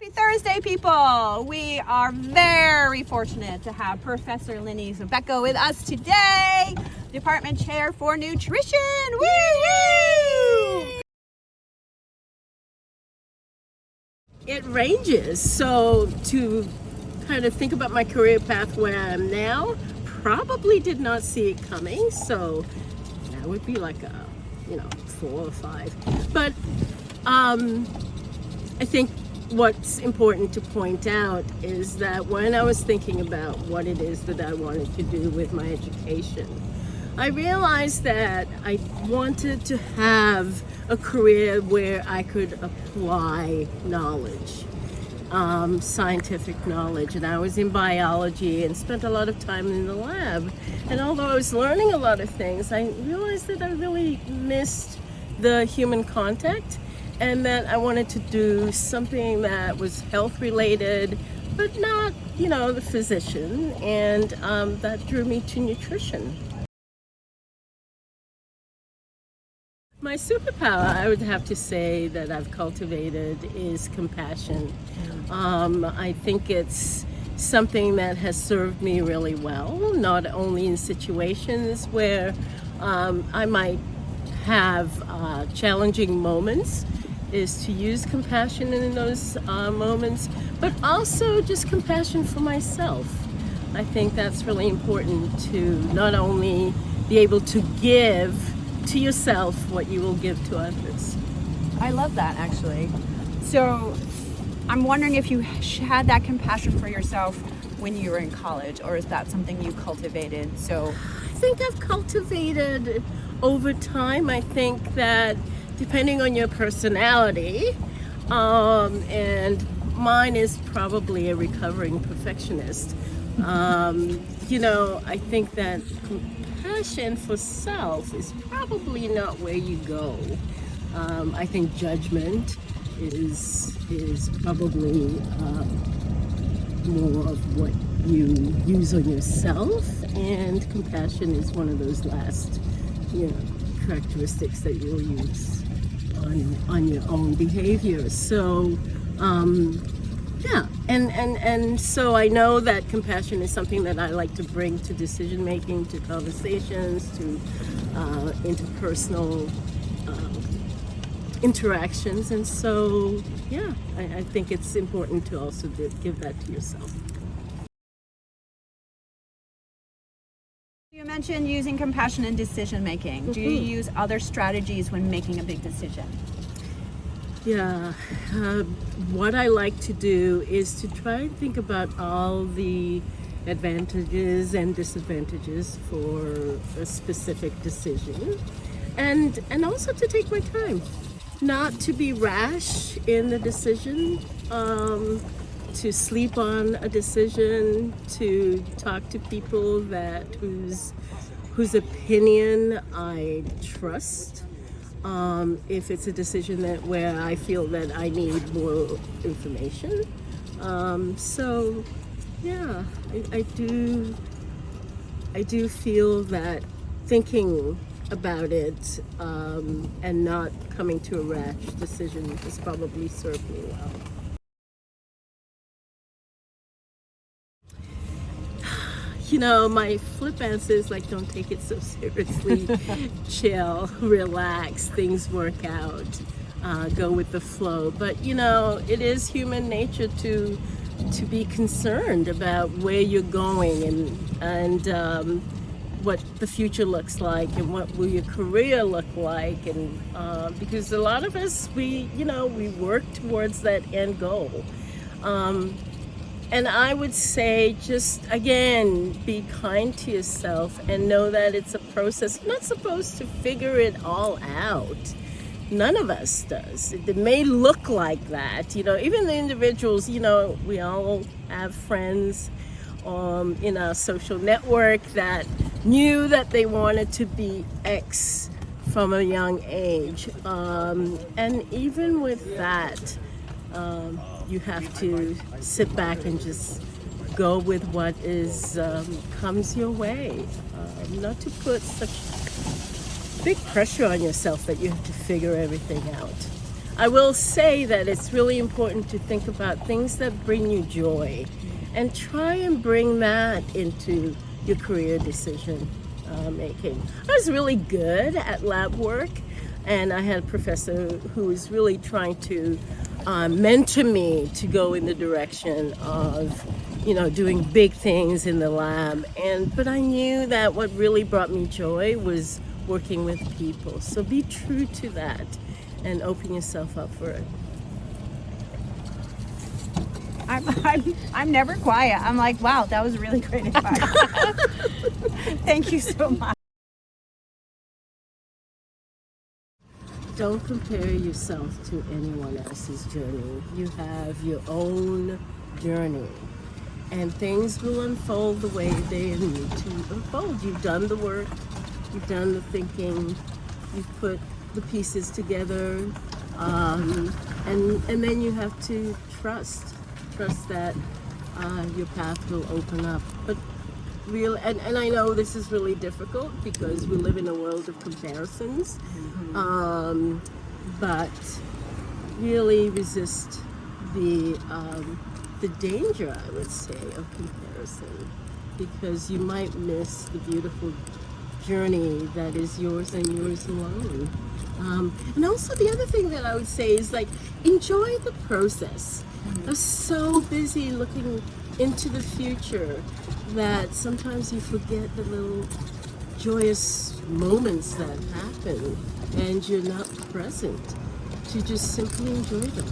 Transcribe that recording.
Happy Thursday, people! We are very fortunate to have Professor Lindiwe Sibeko with us today, Department Chair for Nutrition. Woo-hoo! It ranges. So to kind of think about my career path where I am now, probably did not see it coming. So that would be like a, 4 or 5. But I think what's important to point out is that when I was thinking about what it is that I wanted to do with my education, I realized that I wanted to have a career where I could apply knowledge, scientific knowledge. And I was in biology and spent a lot of time in the lab. And although I was learning a lot of things, I realized that I really missed the human contact, and that I wanted to do something that was health related, but not, the physician. And that drew me to nutrition. My superpower, I would have to say, that I've cultivated is compassion. I think it's something that has served me really well, not only in situations where I might have challenging moments, is to use compassion in those moments, but also just compassion for myself. I think that's really important, to not only be able to give to yourself what you will give to others. I love that, actually. So I'm wondering if you had that compassion for yourself when you were in college, or is that something you cultivated? I think I've cultivated over time. I think that depending on your personality, and mine is probably a recovering perfectionist, I think that compassion for self is probably not where you go. I think judgment is probably more of what you use on yourself, and compassion is one of those last, characteristics that you'll use on your own behavior. So and so I know that compassion is something that I like to bring to decision making, to conversations, to interpersonal interactions. And so I think it's important to also give that to yourself. You mentioned using compassion in decision making. Do you use other strategies when making a big decision? Yeah, what I like to do is to try and think about all the advantages and disadvantages for a specific decision, and also to take my time, not to be rash in the decision, to sleep on a decision, to talk to people whose opinion I trust. If it's a decision where I feel that I need more information. I do feel that thinking about it and not coming to a rash decision has probably served me well. My flip answer is like, don't take it so seriously. Chill, relax, things work out, go with the flow. But it is human nature to be concerned about where you're going and what the future looks like, and what will your career look like, and because a lot of us, we work towards that end goal. And I would say, just again, be kind to yourself and know that it's a process. You're not supposed to figure it all out. None of us does. It may look like that. Even the individuals, we all have friends in our social network that knew that they wanted to be X from a young age. And even with that, you have to sit back and just go with what comes your way. Not to put such big pressure on yourself that you have to figure everything out. I will say that it's really important to think about things that bring you joy and try and bring that into your career decision making. I was really good at lab work, and I had a professor who was really trying to mentor me to go in the direction of, doing big things in the lab. But I knew that what really brought me joy was working with people. So be true to that and open yourself up for it. I'm never quiet. I'm like, wow, that was really great advice. Thank you so much. Don't compare yourself to anyone else's journey. You have your own journey, and things will unfold the way they need to unfold. You've done the work, you've done the thinking, you've put the pieces together, and then you have to trust that your path will open up. But and I know this is really difficult because we live in a world of comparisons, but really resist the danger, I would say, of comparison, because you might miss the beautiful journey that is yours and yours alone. And also the other thing that I would say is, like, enjoy the process. I'm so busy looking into the future that sometimes you forget the little joyous moments that happen and you're not present to just simply enjoy them.